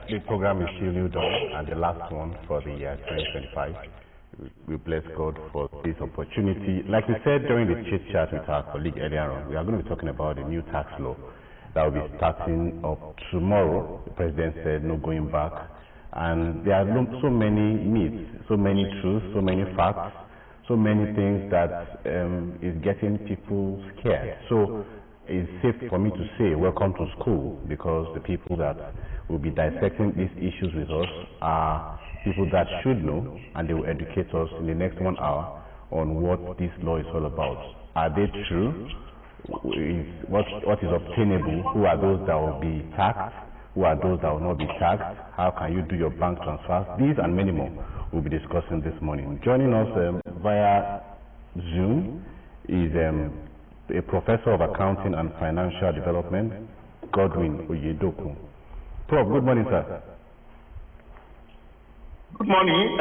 the program is still new done, and the last one for the year 2025. We bless God for this opportunity. Like we said during the chit chat with our colleague earlier on, we are going to be talking about the new tax law that will be starting up tomorrow. The president said no going back, and there are so many myths, so many truths, so many facts, so many things that is getting people scared. So it's safe for me to say welcome to school, because the people that will be dissecting these issues with us are people that should know, and they will educate us in the next 1 hour on what this law is all about. Are they true? What is obtainable? Who are those that will be taxed? Who are those that will not be taxed? How can you do your bank transfers? These and many more we'll be discussing this morning. Joining us via Zoom is a professor of accounting and financial development, Godwin Oyedoku. Prof, good morning, sir. Good morning.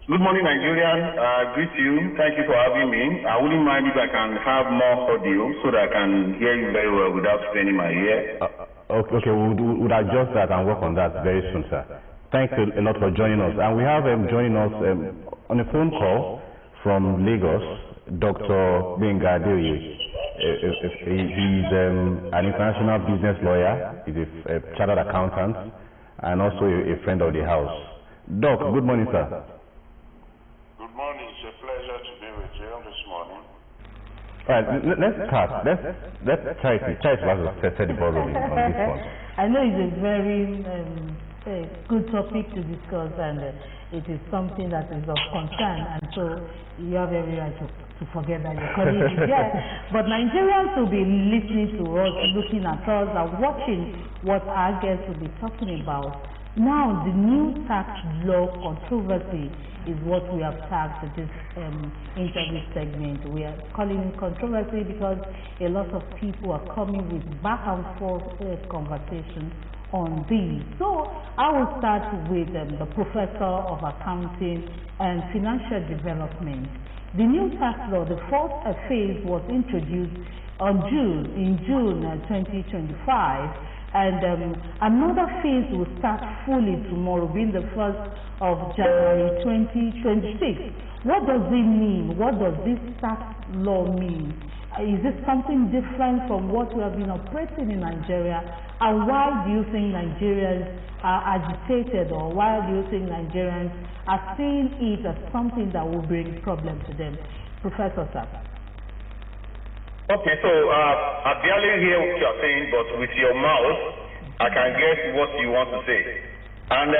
Good morning, Nigerian. Greet you. Thank you for having me. I wouldn't mind if I can have more audio so that I can hear you very well without straining my ear. Okay, we'll adjust that and work on that very soon, sir. Thanks a lot for joining us. And we have joining us on a phone call from Lagos, Dr. Benga Adeoye. He's an international business lawyer, he's a chartered accountant, and also a friend of the house. Doc, good morning, sir. Good morning. It's a pleasure to be with you this morning. All right, let's start. Let's try to set the ball rolling on this one. I know it's a very good topic to discuss, and it is something that is of concern, and so you have every right to forget that your colleague is there. But Nigerians will be listening to us, looking at us, and watching what our guests will be talking about. Now, the new tax law controversy is what we have tagged this interview segment. We are calling it controversy because a lot of people are coming with back and forth conversations on these. So I will start with the professor of accounting and financial development. The new tax law, the first phase was introduced in June 2025. And another phase will start fully tomorrow, being the 1st of January 2026. What does it mean? What does this tax law mean? Is this something different from what we have been operating in Nigeria? And why do you think Nigerians are agitated, or why do you think Nigerians are seeing it as something that will bring problems to them? Professor sir. Okay, so I barely hear what you are saying, but with your mouth, I can guess what you want to say. And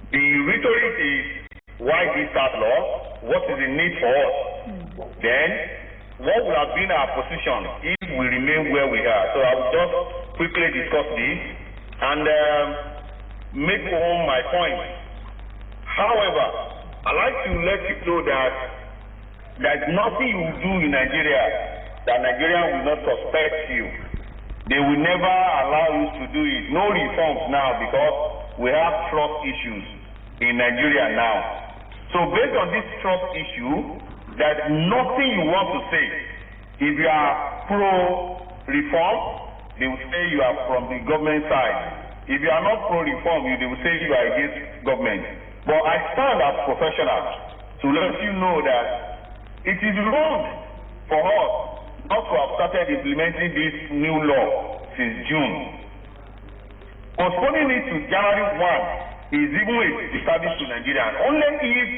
the rhetoric is, why this tax law? What is the need for us? Then, what would have been our position if we remain where we are? So I will just quickly discuss this and make home my point. However, I'd like to let you know that there's nothing you do in Nigeria that Nigeria will not suspect you. They will never allow you to do it. No reforms now, because we have trust issues in Nigeria now. So based on this trust issue, there's nothing you want to say. If you are pro-reform, they will say you are from the government side. If you are not pro-reform, they will say you are against government. But I stand as professional to let you know that it is wrong for us not to have started implementing this new law since June. Postponing it to January 1 is even a disservice to Nigerians. Only if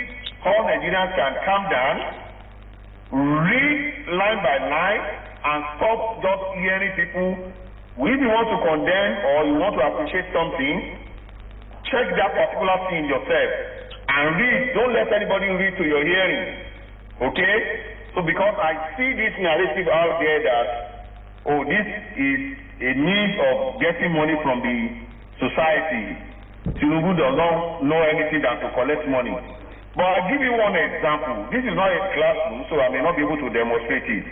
all Nigerians can calm down, read line by line, and stop just hearing people. If you want to condemn or you want to appreciate something, check that particular thing yourself and read. Don't let anybody read to your hearing. Okay? So because I see this narrative out there that, oh, this is a means of getting money from the society. Tinubu does not know anything than to collect money. But I'll give you one example. This is not a classroom, so I may not be able to demonstrate it.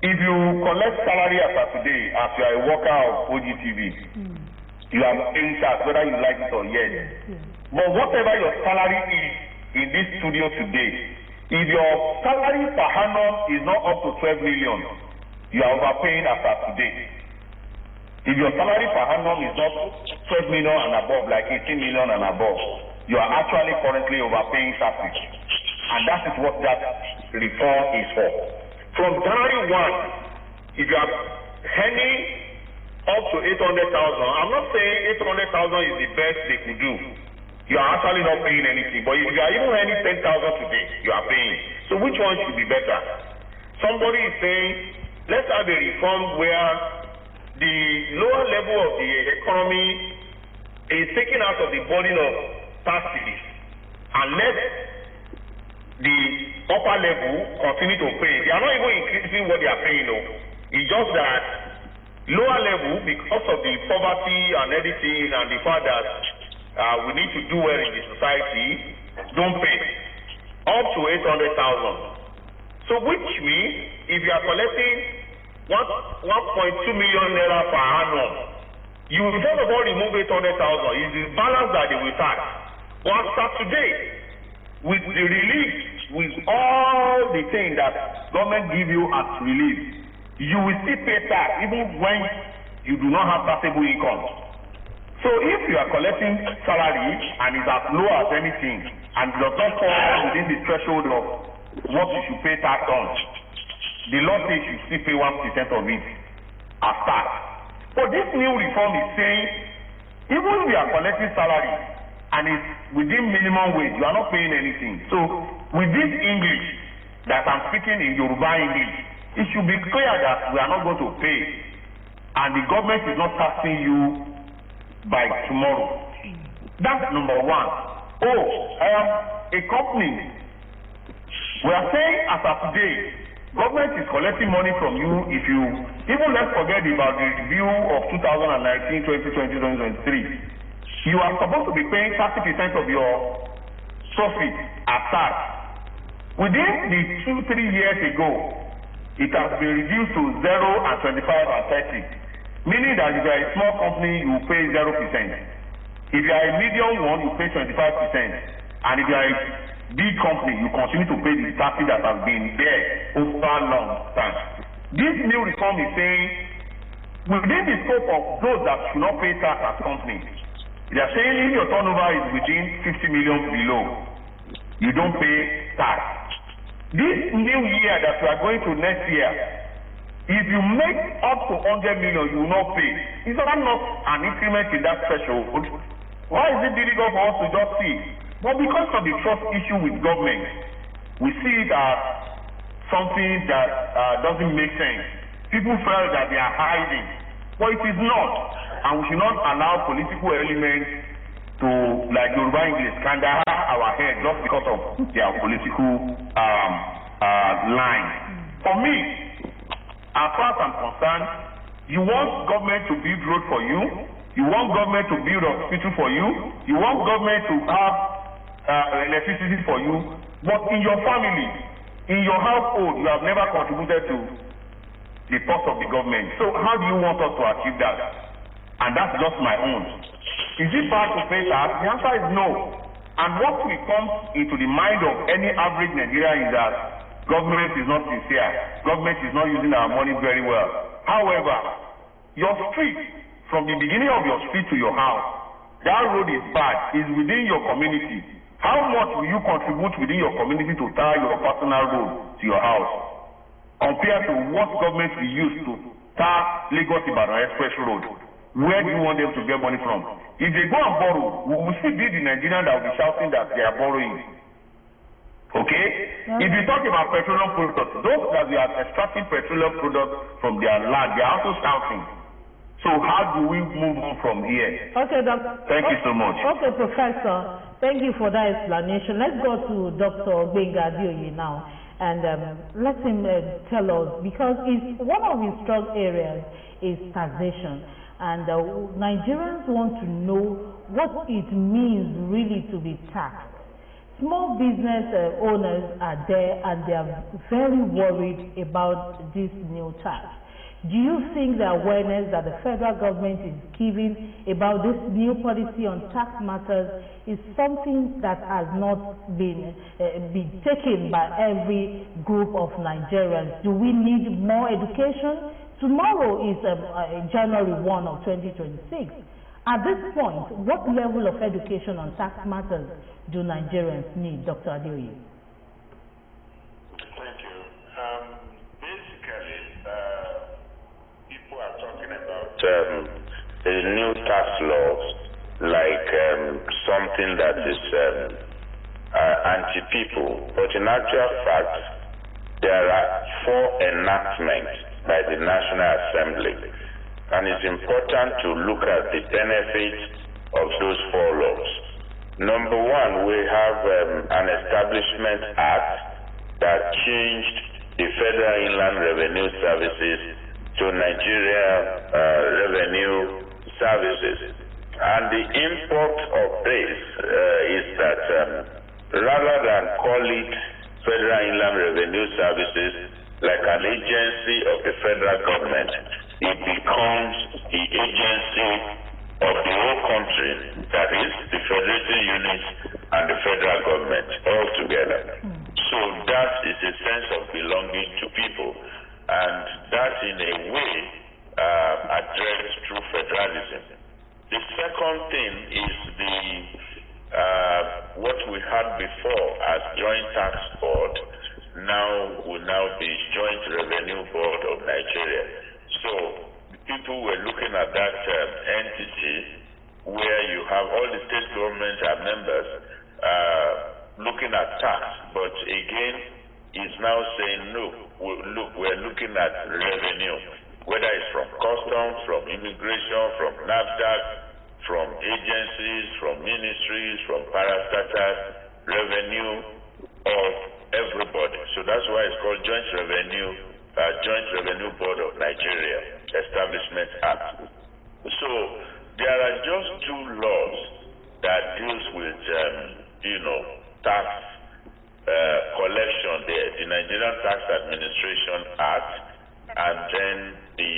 If you collect salary as of today, as you are a worker of OGTV, you are paying tax, whether you like it or yes. But whatever your salary is in this studio today, if your salary per annum is not up to 12 million, you are overpaying as of today. If your salary per annum is not 12 million and above, like 18 million and above, you are actually currently overpaying taxes. And that is what that reform is for. From January 1, if you are earning up to 800,000, I'm not saying 800,000 is the best they could do. You are actually not paying anything. But if you are even earning 10,000 today, you are paying. So which one should be better? Somebody is saying, let's have a reform where the lower level of the economy is taken out of the burden of taxes and let the upper level continue to pay. They are not even increasing what they are paying, though. It's just that lower level, because of the poverty and everything and the fact that we need to do well in the society, don't pay up to 800,000. So which means if you are collecting 1.2 million naira per annum, you will first of all remove 800,000. It's the balance that they will tax. But after today, with the relief, with all the things that government give you as relief, you will still pay tax even when you do not have taxable income. So if you are collecting salary and is as low as anything and does not fall within the threshold of what you should pay tax on, the law says you still pay 1% of it as tax. But this new reform is saying, even if you are collecting salary and it's within minimum wage, you are not paying anything. So with this English that I'm speaking in Yoruba English, it should be clear that we are not going to pay and the government is not taxing you by tomorrow. That's number one. A company, we are saying as of today, government is collecting money from you. If you even let's forget about the review of 2019, 2020, 2023. You are supposed to be paying 30% of your profit as tax. Within the 2-3 years ago, it has been reduced to 0 and 25 and 30. Meaning that if you are a small company, you pay 0%. If you are a medium one, you pay 25%. And if you are a big company, you continue to pay the taxes that have been there over a long time. This new reform is saying, within the scope of those that should not pay tax as companies, they are saying if your turnover is within 50 million below, you don't pay tax. This new year that we are going to next year, if you make up to 100 million, you will not pay. Is that not an increment in that threshold? Why is it difficult for us to just see? But because of the trust issue with government, we see it as something that doesn't make sense. People feel that they are hiding, but it is not. And we should not allow political elements to, like Yoruba English, kanda our head just because of their political line. For me, as far as I'm concerned, you want government to build road for you, you want government to build hospital for you, you want government to have electricity for you, but in your family, in your household, you have never contributed to the cost of the government. So how do you want us to achieve that? And that's just my own. Is it bad to pay tax? The answer is no. And what will come into the mind of any average Nigerian is that government is not sincere. Government is not using our money very well. However, your street, from the beginning of your street to your house, that road is bad, is within your community. How much will you contribute within your community to tie your personal road to your house compared to what government will use to tar Lagos-Ibadan Express Road? Where do you want them to get money from? If they go and borrow, we will still be the Nigerian that will be shouting that they are borrowing. Okay? Yeah. If you talk about petroleum products, those that we are extracting petroleum products from their land, they are also shouting. So how do we move on from here? Okay, Doctor. Thank you so much. Okay, Professor. Thank you for that explanation. Let's go to Dr. Gbenga Adeoye now, and let him tell us, because one of his strong areas is taxation, and Nigerians want to know what it means really to be taxed. Small business owners are there, and they are very worried about this new tax. Do you think the awareness that the federal government is giving about this new policy on tax matters is something that has not been taken by every group of Nigerians? Do we need more education Tomorrow is January 1 of 2026. At this point, what level of education on tax matters do Nigerians need, Dr. Adeoye? Thank you. Basically, people are talking about the new tax laws like something that is anti-people, but in actual fact, there are 4 enactments by the National Assembly, and it's important to look at the benefits of those 4 laws. Number 1, we have an Establishment Act that changed the Federal Inland Revenue Services to Nigerian Revenue Services. And the import of this is that rather than call it Federal Inland Revenue Services like an agency of the federal government, it becomes the agency of the whole country, that is, the federating units and the federal government all together. So that is a sense of belonging to people, and that in a way addressed through federalism. The second thing is what we had before as Joint Tax Board now will be Joint Revenue Board of Nigeria. So people were looking at that entity where you have all the state governments are members looking at tax, but again is now saying no, look, we're looking at revenue, whether it's from customs, from immigration, from NAFDAC, from agencies, from ministries, from parastatals, revenue of everybody. So that's why it's called Joint Revenue Board of Nigeria Establishment Act. So there are just 2 laws that deals with tax collection there, the Nigerian Tax Administration Act, and then the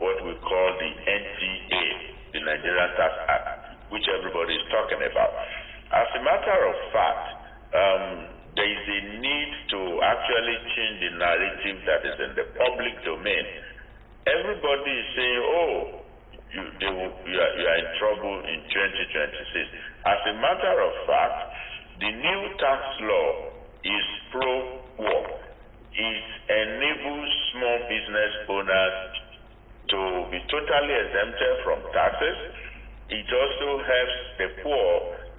what we call the NTA, the Nigerian Tax Act, which everybody is talking about. As a matter of fact, there is a need to actually change the narrative that is in the public domain. Everybody is saying, oh, you are in trouble in 2026. As a matter of fact, the new tax law is pro-work. It enables small business owners to be totally exempted from taxes. It also helps the poor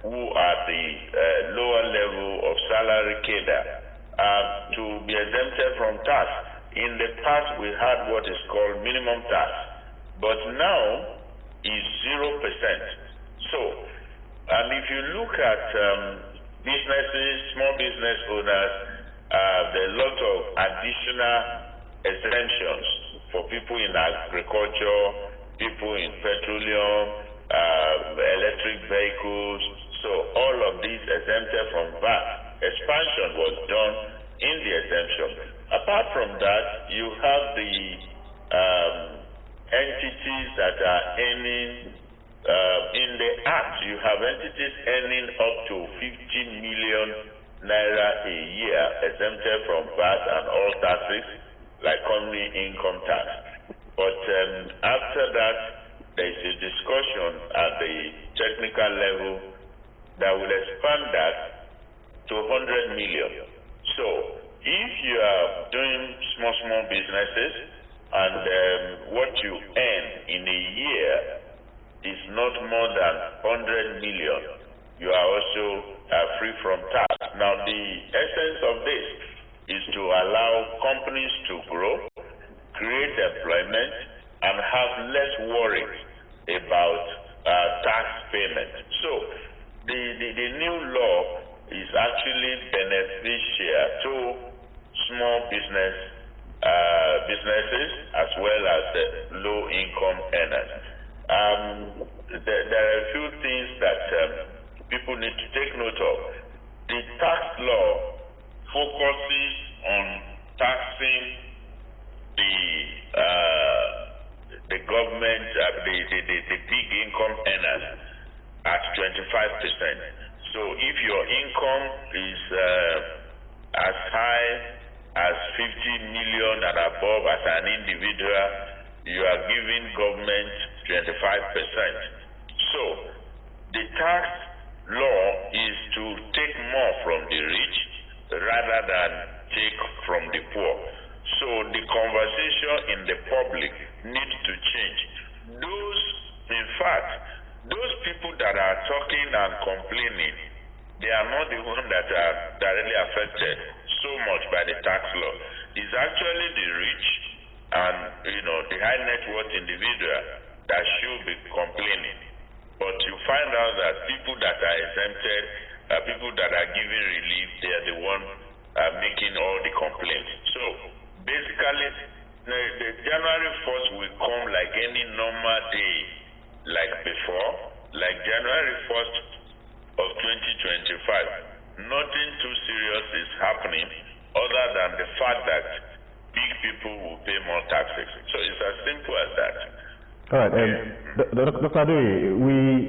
who are the lower level of salary cadre to be exempted from tax. In the past, we had what is called minimum tax, but now is 0%. So, and if you look at businesses, small business owners, there are a lot of additional exemptions for people in agriculture, people in petroleum, electric vehicles. So all of these exempted from VAT. Expansion was done in the exemption. Apart from that, you have the entities that are earning, in the Act, you have entities earning up to 50 million naira a year exempted from VAT and all taxes, like company income tax. But after that, there is a discussion at the technical level that will expand that to 100 million. So if you are doing small businesses and what you earn in a year is not more than 100 million, you are also free from tax. Now the essence of this is to allow companies to grow, create employment, and have less worries about tax payment. So the new law is actually beneficial to small businesses as well as the low income earners. There are a few things that people need to take note of. The tax law focuses on taxing the government, the big income earners at 25%. So if your income is as high as 50 million and above as an individual, you are giving government 25%. So the tax law is to take more from the rich rather than take from the poor. So the conversation in the public needs to change. In fact, those people that are talking and complaining, they are not the ones that are directly affected so much by the tax law. It's actually the rich and the high net worth individual that should be complaining. But you find out that people that are exempted, people that are giving relief, they are the ones making all the complaints. So basically, the January 1st will come like any normal day, like before, like January 1st of 2025. Nothing too serious is happening other than the fact that big people will pay more taxes. So it's as simple as that. All right, Dr. Adoye,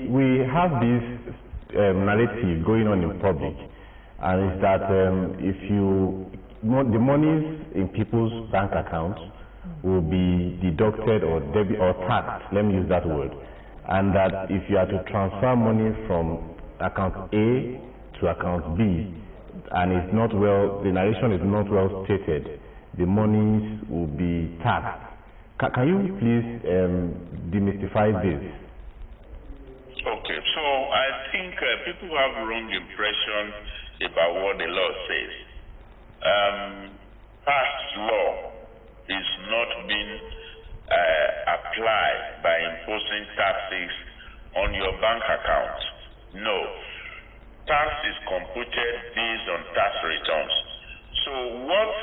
we have this narrative going on in public, and it's that if the monies in people's bank accounts will be deducted or taxed, let me use that word, and that if you are to transfer money from account A to account B, and the narration is not well stated, the monies will be taxed. Can you please demystify this? Okay, so I think people have wrong impression about what the law says. Past law is not being applied by imposing taxes on your bank account. No. Tax is computed based on tax returns. So what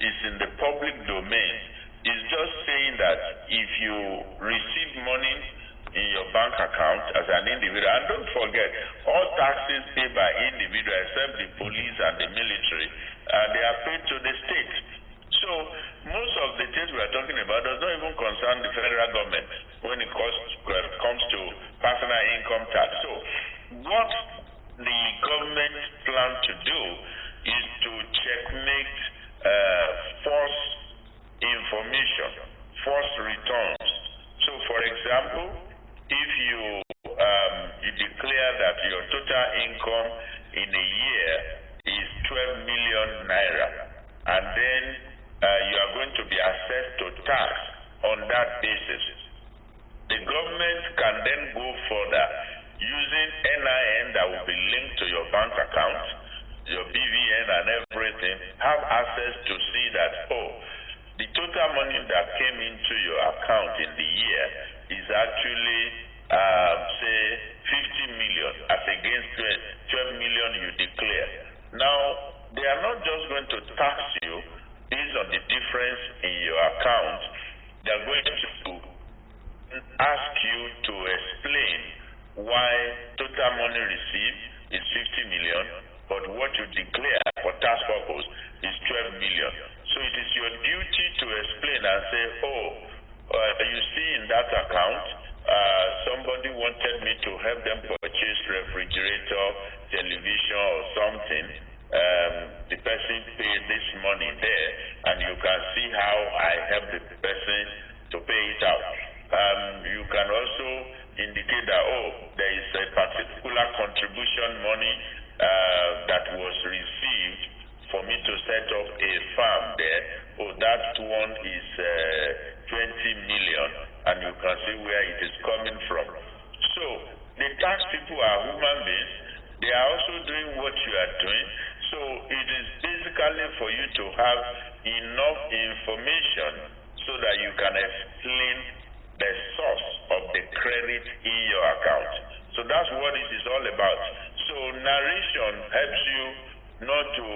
is in the public domain is just saying that if you receive money in your bank account as an individual, and don't forget, all taxes paid by individuals except the police and the military, they are paid to the state. So most of the things we are talking about does not even concern the federal government when it comes to personal income tax. So what the government plan to do is to checkmate false information, false returns. So for example, if you declare that your total income in a year is 12 million naira, and then you are going to be assessed to tax on that basis, the government can then go further using NIN that will be linked to your bank account, your BVN and everything, have access to see that, the total money that came into your account in the year is actually, say, 50 million as against 12 million you declare. Now, they are not just going to tax you based on the difference in your account. They are going to ask you to explain why total money received is 50 million, but what you declare for tax purpose is 12 million. So it is your duty to explain and say, you see in that account, somebody wanted me to help them purchase refrigerator, television or something. The person paid this money there, and you can see how I helped the person to pay it out. You can also indicate that, there is a particular contribution money that was received for me to set up a farm there. That one is 20 million, and you can see where it is coming from. So the tax people are human beings. They are also doing what you are doing. So it is basically for you to have enough information so that you can explain the source of the credit in your account. So that's what it is all about. So narration helps you not to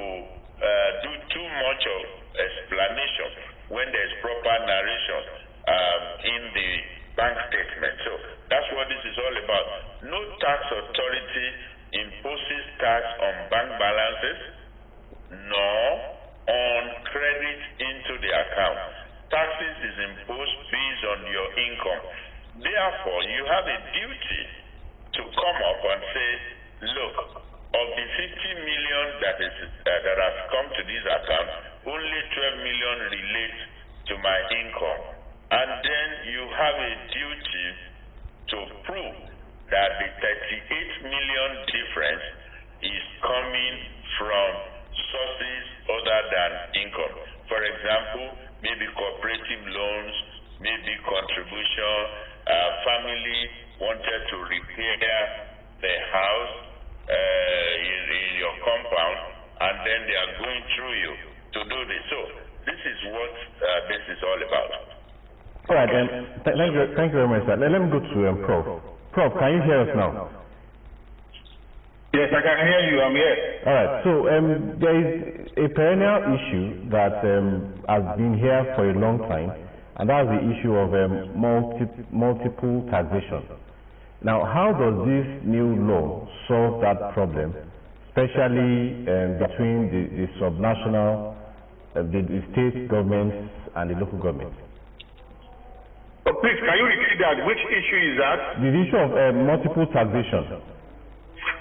do too much of explanation when there's proper narration in the bank statement. So that's what this is all about. No tax authority imposes tax on bank balances nor on credit into the account. Taxes is imposed based on your income. Therefore, you have a duty to come up and say, look, of the 50 million that has come to this account, only 12 million relates to my income. And then you have a duty to prove that the 38 million difference is coming from sources other than income. For example, maybe cooperative loans, maybe contribution, family wanted to repair the house in your compound, and then they are going through you to do this. So this is what this is all about. All right, thank you very much, sir. Let me go to Prof. Prof, can you hear us now? Yes, I can hear you. I'm here. All right. So there is a perennial issue that has been here for a long time, and that's the issue of multiple taxation. Now, how does this new law solve that problem, especially between the subnational, the state governments and the local governments? Oh, please, can you repeat that? Which issue is that? The issue of multiple taxation.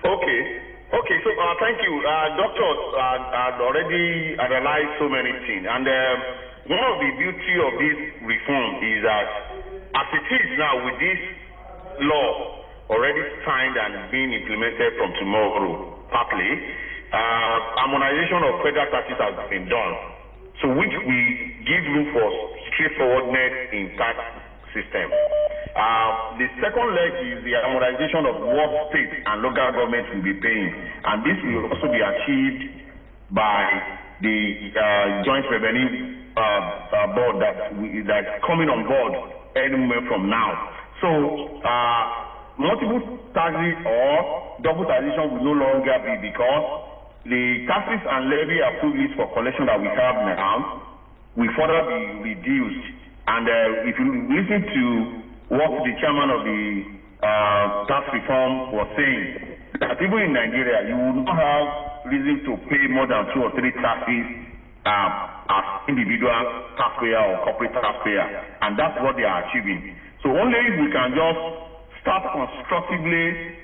Okay, so thank you. Doctors had already analyzed so many things, and one of the beauty of this reform is that as it is now with this law already signed and being implemented from tomorrow, partly, harmonization of federal taxes has been done, so which we give room for straightforwardness in tax system. The second leg is the harmonization of what state and local governments will be paying, and this will also be achieved by the joint revenue board that's coming on board any moment from now. So multiple taxes or double taxation will no longer be, because the taxes and levy approved list for collection that we have now will further be reduced. And if you listen to what the chairman of the tax reform was saying, that even in Nigeria, you will not have reason to pay more than 2 or 3 taxes as individual taxpayer or corporate taxpayer, and that's what they are achieving. So only if we can just start constructively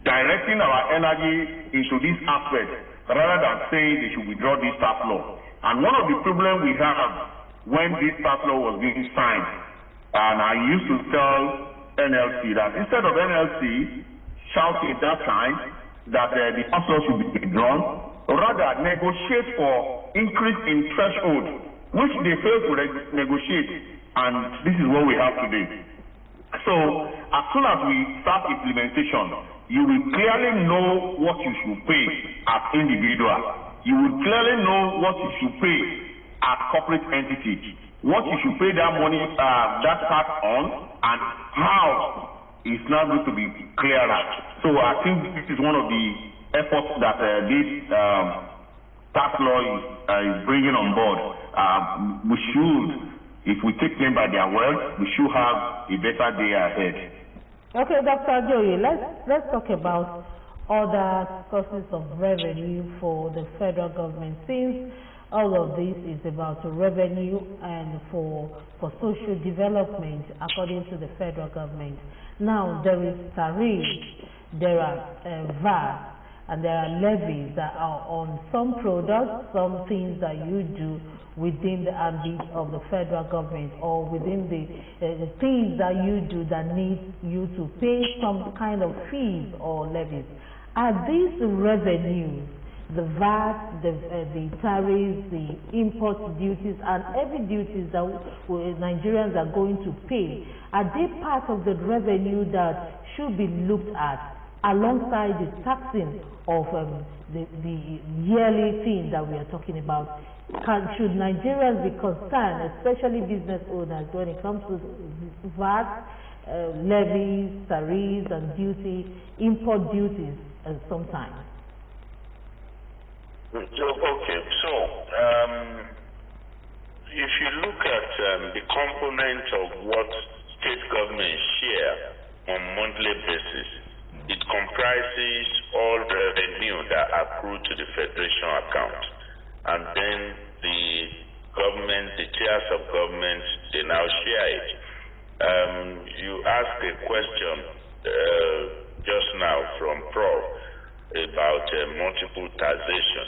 directing our energy into this aspect, rather than saying they should withdraw this tax law. And one of the problems we have when this tax law was being signed, and I used to tell NLC that instead of NLC shouting at that time that the tax law should be withdrawn, rather negotiate for increase in threshold, which they failed to negotiate, and this is what we have today. So as soon as we start implementation, you will clearly know what you should pay as individual. You will clearly know what you should pay as corporate entity, what you should pay that money, that tax on, and how is now going to be clearer. So I think this is one of the efforts that this tax law is bringing on board. We should, if we take them by their word, we should have a better day ahead. Okay, Dr. Ajoye, let's talk about other sources of revenue for the federal government, since all of this is about revenue and for social development according to the federal government. Now there is tariff, there are VAT, and there are levies that are on some products, some things that you do within the ambit of the federal government, or within the things that you do that need you to pay some kind of fees or levies. Are these revenues, the VAT, the tariffs, the import duties, and every duties that Nigerians are going to pay, are they part of the revenue that should be looked at alongside the taxing of the yearly thing that we are talking about? Should Nigerians be concerned, especially business owners, when it comes to VAT, levies, tariffs, and duty, import duties sometimes? Okay, so if you look at the components of what state governments share on monthly basis, it comprises all the revenue that accrue to the federation account, and then the government, the tiers of governments, they now share it. You asked a question just now from Prof. about multiple taxation.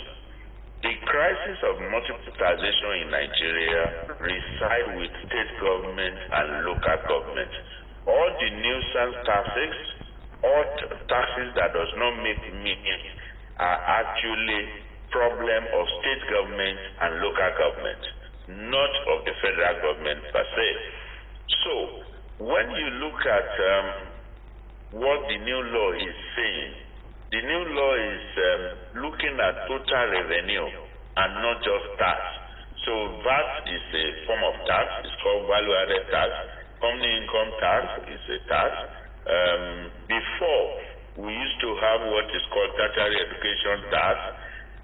The crisis of multiple taxation in Nigeria resides with state government and local government. All the nuisance taxes, all taxes that does not make money are actually problem of state government and local government, not of the federal government per se. So when you look at what the new law is saying, the new law is looking at total revenue and not just tax. So VAT is a form of tax. It's called value-added tax. Company income tax is a tax. Before, we used to have what is called tertiary education tax,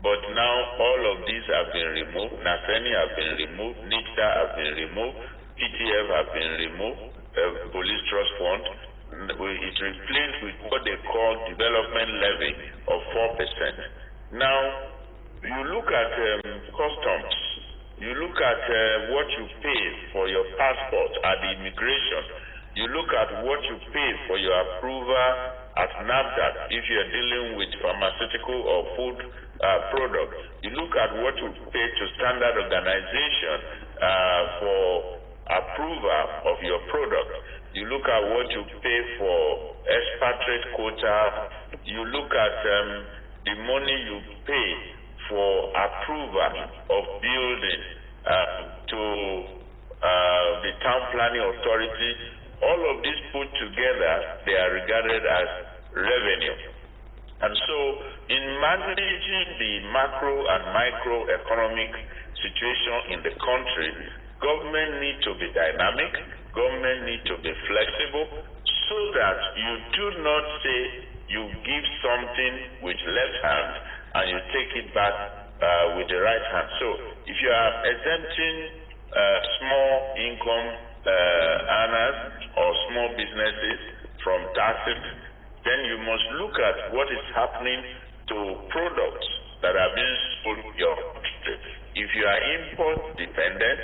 but now all of these have been removed. NAFENI have been removed. NIPTA have been removed. PTF have been removed. Police Trust Fund. It replaced with what they call development levy of 4%. Now, you look at customs. You look at what you pay for your passport at the immigration. You look at what you pay for your approval at NAFDAC if you're dealing with pharmaceutical or food products. You look at what you pay to standard organization for approval of your product. You look at what you pay for expatriate quota. You look at the money you pay for approval of building to the town planning authority. All of these put together, they are regarded as revenue. And so in managing the macro and microeconomic situation in the country, government need to be dynamic, government need to be flexible, so that you do not say you give something with left hand and you take it back with the right hand. So if you are exempting small income earners or small businesses from taxes, then you must look at what is happening to products that are being sold in your country. If you are import dependent,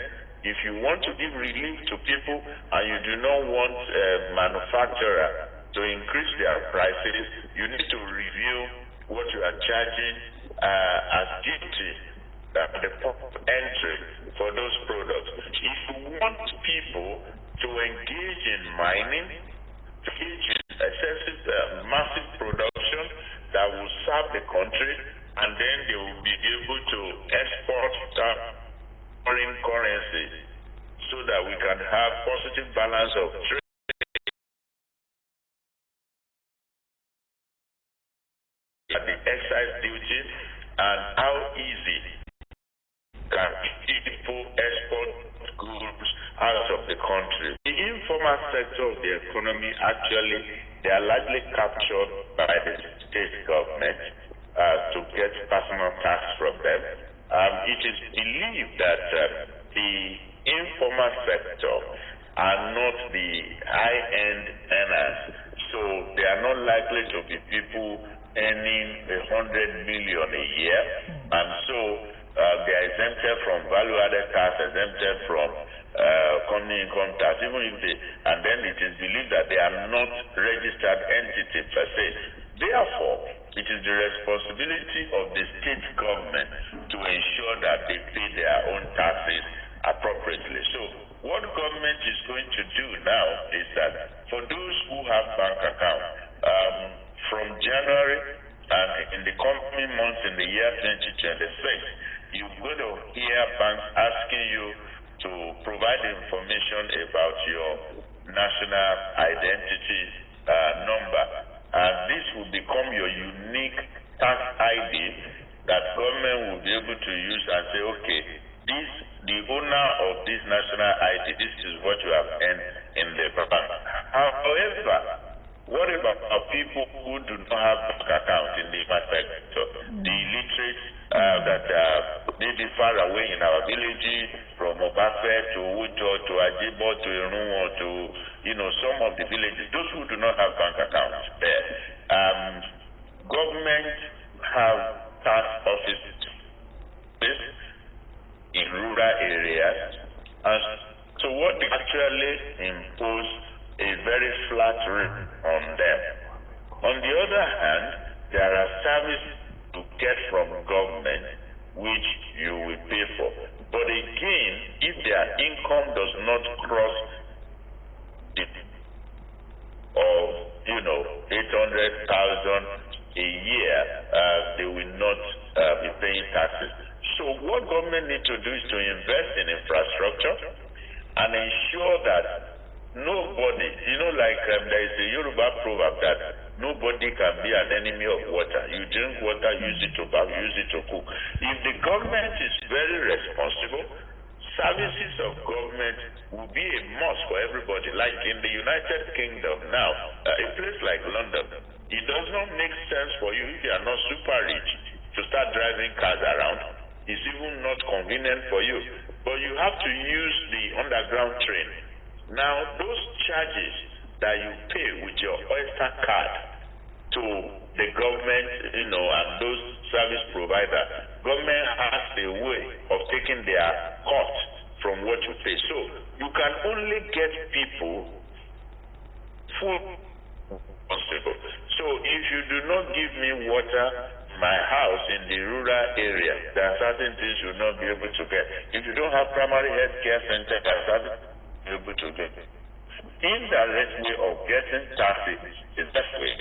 if you want to give relief to people and you do not want a manufacturer to increase their prices, you need to review what you are charging as duty at the port of entry for those products. If you want people to engage in mining, to engage in excessive, massive production that will serve the country, and then they will be able to export foreign currency so that we can have positive balance of trade. At the excise duty and how easy can people export goods out of the country. The informal sector of the economy, actually, they are largely captured by the state government to get personal tax from them. It is believed that the informal sector are not the high-end earners, so they are not likely to be people earning 100 million a year, and so they are exempted from value-added tax, exempted from company income tax, even if they, and then it is believed that they are not registered entities per se. Therefore, it is the responsibility of the state government to ensure that they pay their own taxes appropriately. So what government is going to do now is that for those who have bank accounts, from January and in the coming months in the year 2026, you're going to hear banks asking you to provide information about your national identity number. And this will become your unique tax ID that government will be able to use and say, okay, the owner of this national ID, this is what you have earned in the bank. However, what about people who do not have bank account in the sector, the illiterate that may be far away in our villages, from Obafe to Uto to Ajibo to Irunwo to some of the villages, those who do not have bank accounts there. Government have tax offices in rural areas, and so what they actually impose a very flat rate on them. On the other hand, there are services to get from government which you will pay for. But again, if their income does not cross the of 800,000 a year, they will not be paying taxes. So what government needs to do is to invest in infrastructure and ensure that nobody, like there is a Yoruba proverb that nobody can be an enemy of water. You drink water, use it to bath, use it to cook. If the government is very responsible, services of government will be a must for everybody. Like in the United Kingdom now, a place like London, it does not make sense for you if you are not super rich to start driving cars around. It's even not convenient for you. But you have to use the underground train. Now, those charges that you pay with your Oyster card to the government, and those service providers, government has a way of taking their cut from what you pay. So you can only get people full responsible. So if you do not give me water, my house in the rural area, there are certain things you will not be able to get. If you don't have primary health care center, there are certain things you will be able to get. Indirect way of getting taxes is that way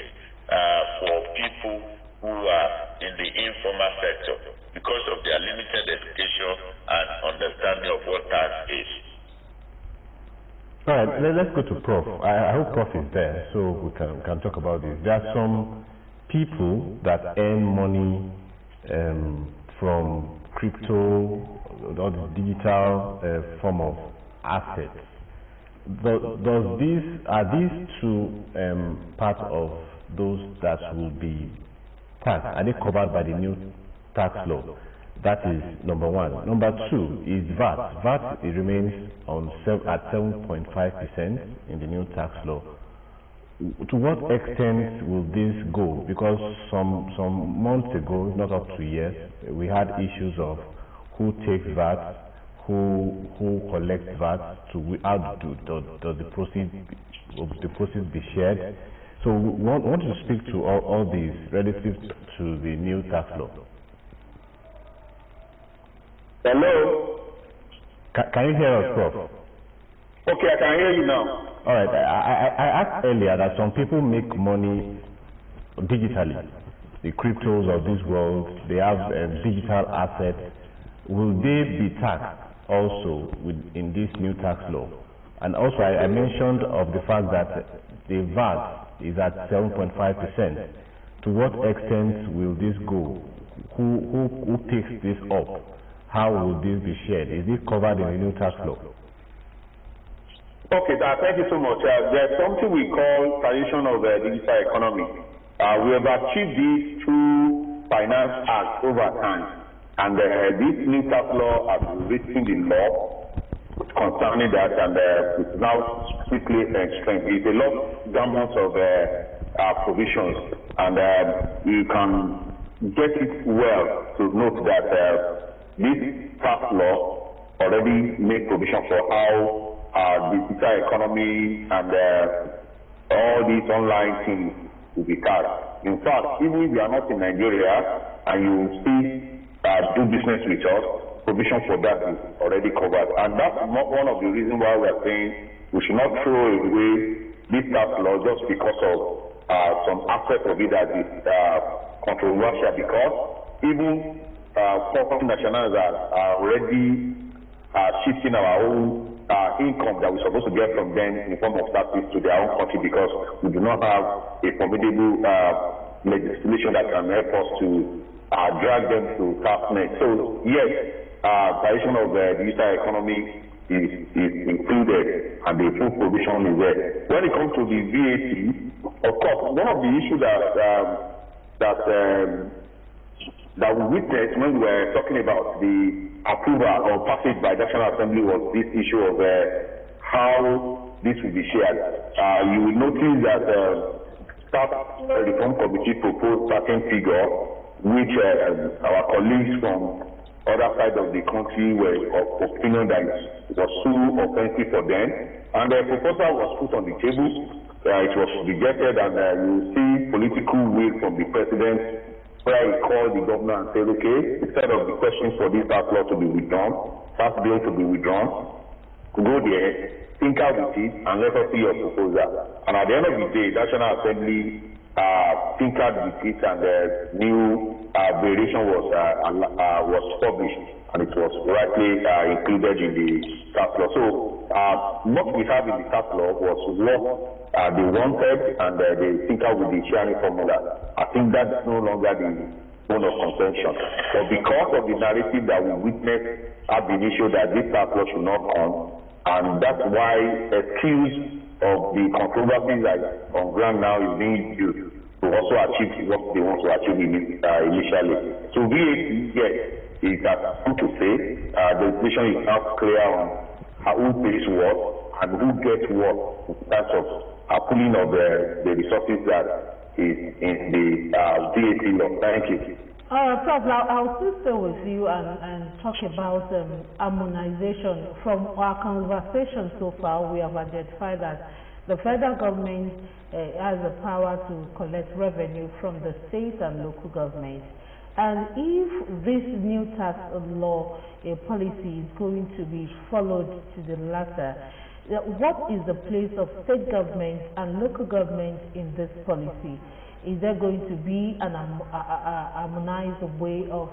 for people who are in the informal sector because of their limited education and understanding of what tax is. All right, let's go to Prof. I hope Prof is there so we can talk about this. There are some people that earn money from crypto or the digital form of assets. Are these two part of those that will be taxed? Are they covered by the new tax law? That is number one. Number two is VAT. VAT it remains at 7.5% in the new tax law. To what extent will this go? Because some months ago, not up to years, we had issues of who takes VAT, who collects VAT, how does the proceeds be shared? So we want to speak to all these relative to the new tax law. Hello? Can you hear us, Prof? Okay, I can hear you now. All right. I asked earlier that some people make money digitally. The cryptos of this world, they have digital assets. Will they be taxed also in this new tax law? And also, I mentioned of the fact that the VAT is at 7.5%. To what extent will this go? Who takes this up? How will this be shared? Is it covered in the new tax law? Okay, thank you so much. There's something we call tradition of digital economy. We have achieved this through Finance Act over time. And this new tax law has written the law concerning that, and it's now strictly strengthened. It's a lot of gamut of provisions, and you can get it well to note that this tax law already made provision for how digital economy and all these online things will be taxed. In fact, even if you are not in Nigeria and you still do business with us, provision for that is already covered. And that's one of the reasons why we are saying we should not throw away this tax law just because of some aspect of it that is controversial, because even foreign nationals are already shifting our own income that we're supposed to get from them in the form of taxes to their own country, because we do not have a formidable legislation that can help us to drag them to tax net. So yes, variation of the digital economy is included, and the full provision is there. When it comes to the VAT, of course, one of the issues that we witnessed when we were talking about the approval or passage by the National Assembly was this issue of how this will be shared. You will notice that Tax Reform Committee proposed certain figure which our colleagues from other sides of the country were of opinion that it was too offensive for them, and the proposal was put on the table. It was rejected, and you see political will from the president, where he called the governor and said, okay, instead of the questions for this tax law to be withdrawn, tax bill to be withdrawn, go there, think out with it, and let us see your proposal. And at the end of the day, National Assembly think out with it, and the new variation was published, and it was rightly included in the tax law. So what we have in the tax law was what they wanted, and they think out with the sharing formula. I think that's no longer the bone of contention. But because of the narrative that we witnessed at the issue that this tax law should not come, and that's why excuse of the controversies that on ground now is being used to also achieve what they want to achieve initially. So VAT, yes, is as good to say. The decision is now clear on who pays what and who gets what in terms of pulling of the resources that is in the VAT law. Thank you. Prof, I'll still stay with you and talk about harmonization. From our conversation so far, we have identified that the federal government has the power to collect revenue from the state and local government. And if this new tax law policy is going to be followed to the latter, what is the place of state government and local government in this policy? Is there going to be an harmonized way of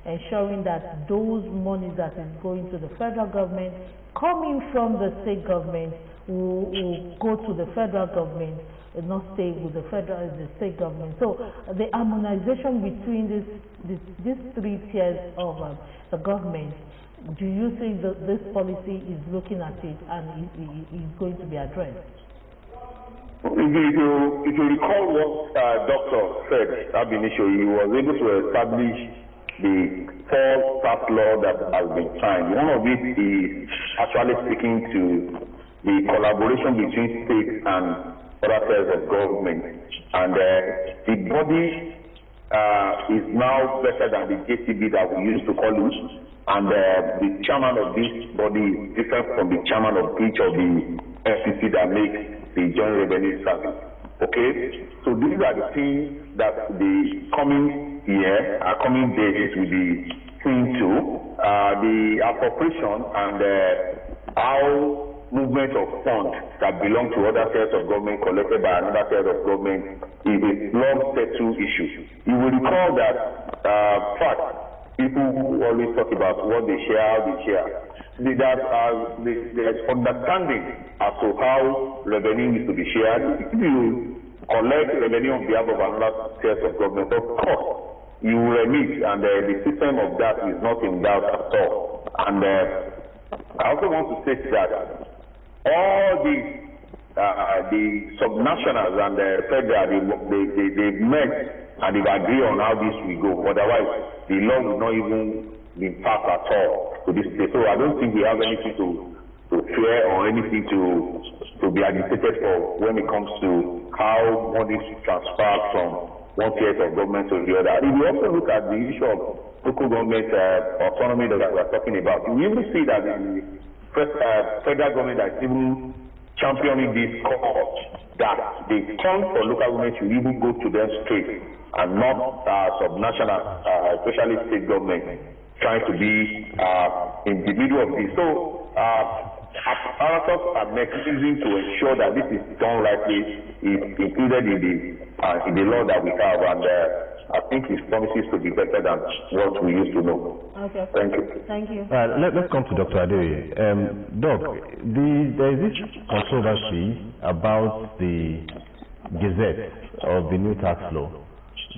ensuring that those monies that is going to the federal government coming from the state government will go to the federal government and not stay with the state government? So the harmonization between these three tiers of the government, do you think that this policy is looking at it and is going to be addressed? If you recall what Dr. said ab initio, he was able to establish the four tax law that has been signed. One of it is actually speaking to the collaboration between states and other tiers of government. And the body is now better than the JCB that we used to call it. And the chairman of this body is different from the chairman of each of the FCC that makes the Joint Revenue Service. Okay? So these are the things that the coming year, coming days will be seen to. The appropriation and how movement of funds that belong to other tiers of government collected by another tier of government is a long settled issue. You will recall that people who always talk about what they share, how they share. There's understanding as to how revenue is to be shared. If you collect revenue on behalf of another tier of government, of course, you will remit, and the system of that is not in doubt at all. And I also want to say that all these, the subnationals and the federal, they met and they agree on how this will go. Otherwise, the law will not even be passed at all to this day. So I don't think we have anything to fear or anything to be agitated for when it comes to how money is transferred from one tier of government to the other. If you also look at the issue of local government autonomy that we are talking about, you even see that the federal government that is even championing this cause, that the funds for local government should even go to them straight and not subnational, especially state government, trying to be in the middle of this. So apparatus are mechanism to ensure that this is done rightly is included in the law that we have, and I think it promises to be better than what we used to know. Okay. Thank you. Thank you. Let's come to Dr. Adeoye. Doc, there is this controversy about the Gazette of the new tax law.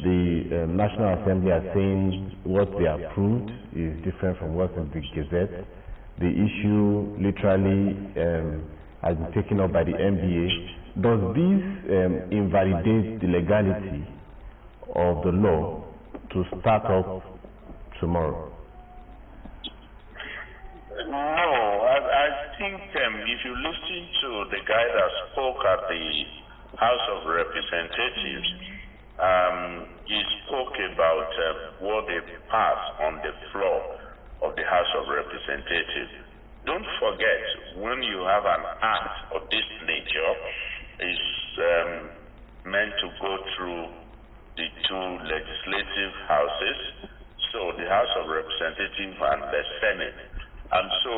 The National Assembly are saying what they approved is different from what's in the Gazette. The issue literally has been taken up by the NBA. Does this invalidate the legality of the law to start up tomorrow? No, I think if you listen to the guy that spoke at the House of Representatives, he spoke about what they passed on the floor of the House of Representatives. Don't forget, when you have an act of this nature, is meant to go through the two legislative houses, so the House of Representatives and the Senate. And so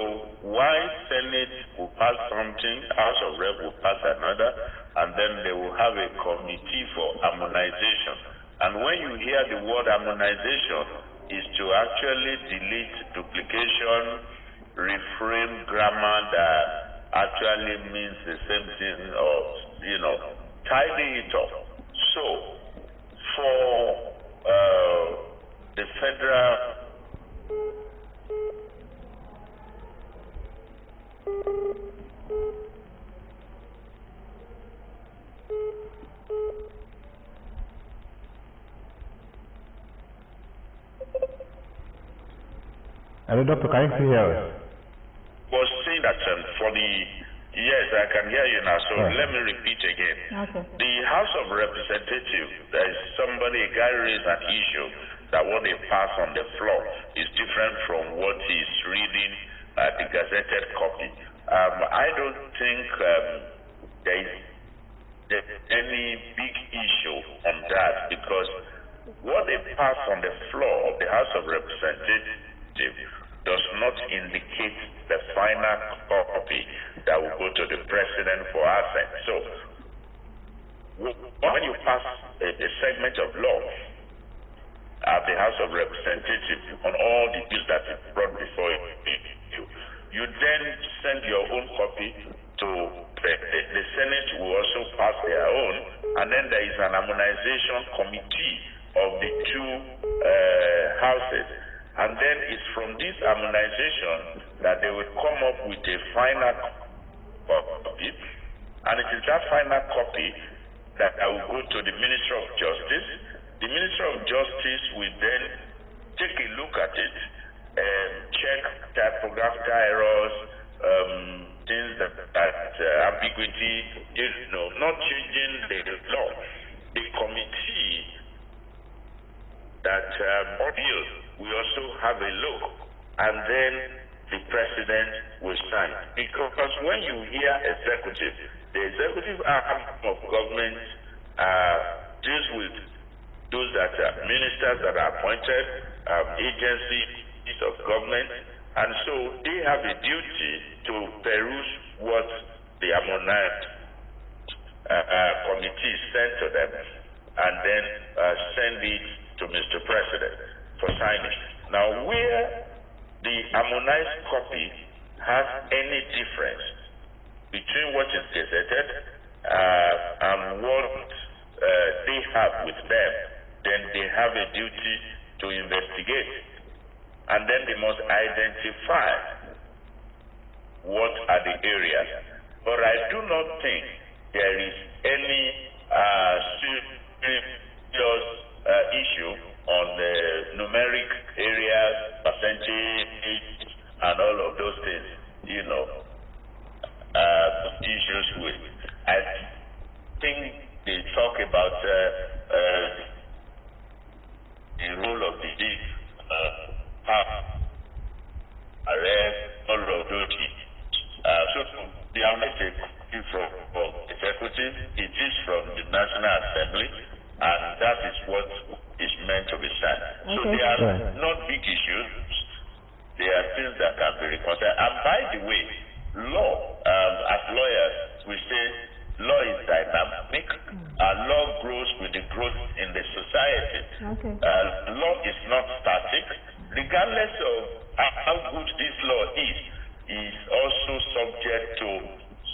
while Senate will pass something, House of Rep will pass another, and then they will have a committee for harmonization. And when you hear the word harmonization, is to actually delete duplication, reframe grammar that actually means the same thing, or, you know, tidy it up. So, for the federal Hello, Doctor, can you still hear us? was saying that for the, yes, I can hear you now, so let me repeat again. Okay. The House of Representatives, there is somebody, a guy raised an issue that what they pass on the floor is different from what he's reading the gazetted copy. I don't think there is any big issue on that, because what they pass on the floor of the House of Representatives does not indicate the final copy that will go to the president for assent. So, when you pass a segment of law at the House of Representatives on all the bills that is brought before you, you then send your own copy to the Senate will also pass their own, and then there is an harmonization committee of the two houses. And then it's from this harmonization that they will come up with a final copy. And it is that final copy that will go to the Minister of Justice. The Minister of Justice will then take a look at it, check typographical errors, things that ambiguity, you know, not changing the law. The committee that deals, we also have a look, and then the president will sign. Because when you hear executive, the executive arm of government deals with those that are ministers that are appointed, agencies of government, and so they have a duty to peruse what the harmonized committee sent to them, and then send it to Mr. President for signing. Now, where the harmonized copy has any difference between what is gazetted and what they have with them, then they have a duty to investigate, and then they must identify what are the areas. But I do not think there is any serious issue on the numeric areas, percentage, and all of those things, you know, issues with. I think they talk about the role of the arrest, all of those things. So they are not from executive, it is from the National Assembly, and that is what is meant to be signed. Okay. So they are not big issues. They are things that can be reconciled. And by the way, law, as lawyers, we say law is dynamic. Law grows with the growth in the society. Okay. Law is not static. Regardless of how good this law is also subject to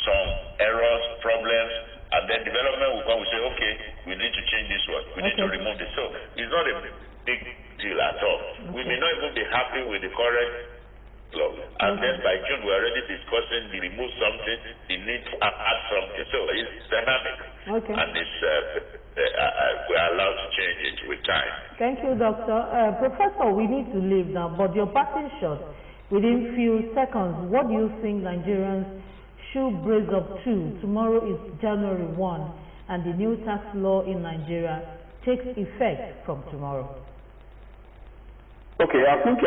some errors, problems, and then development will come and say, okay, we need to change this one. We need to remove this. So it's not a big deal at all. We may not even be happy with the current law. And then by June, we're already discussing the remove something, the need to add something. So it's dynamic. Okay. And it's, we're allowed to change it with time. Thank you, Doctor. Professor, we need to leave now, but your parting shot, within few seconds, what do you think Nigerians should brace up to? Tomorrow is January 1, and the new tax law in Nigeria takes effect from tomorrow. Okay, I think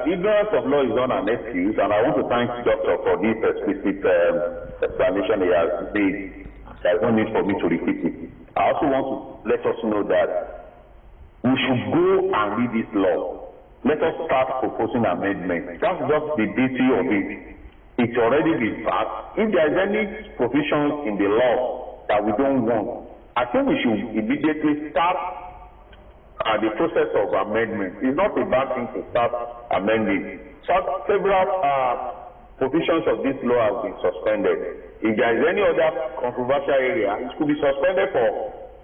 ignorance of law is not an excuse, and I want to thank the doctor for this explicit explanation he has made. There's no need for me to repeat it. I also want to let us know that we should go and read this law. Let us start proposing amendments. That's just the beauty of it. It's already been passed. If there is any provisions in the law that we don't want, I think we should immediately start the process of amendment. It's not a bad thing to start amending. Several provisions of this law have been suspended. If there is any other controversial area, it could be suspended for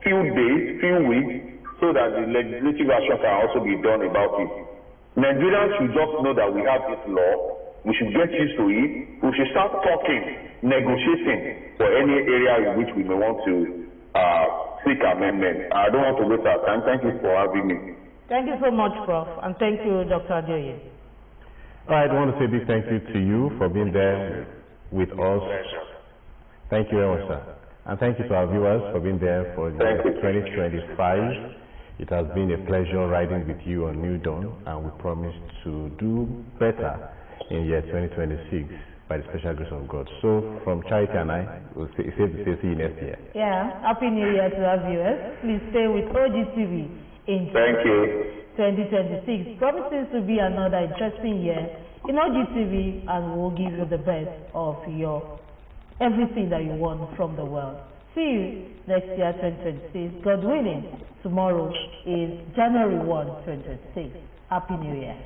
few days, few weeks, so that the legislative action can also be done about it. Nigerians should just know that we have this law. We should get used to it. We should start talking, negotiating for any area in which we may want to seek amendment. I don't want to waste our time. Thank you for having me. Thank you so much, Prof. And thank you, Dr. Adeoye. All right, I want to say a big thank you to you for being there with us. Thank you very much, sir. And thank you to our viewers for being there for 2025. It has been a pleasure riding with you on New Dawn, and we promise to do better in year 2026 by the special grace of God. So, from Charity and I, we'll say see you next year. Yeah, Happy New Year to our viewers. Please stay with OGTV in 2026. Promises to be another interesting year in OGTV, and we'll give you the best of your everything that you want from the world. See you next year, 2026. God willing, tomorrow is January 1, 2026. Happy New Year.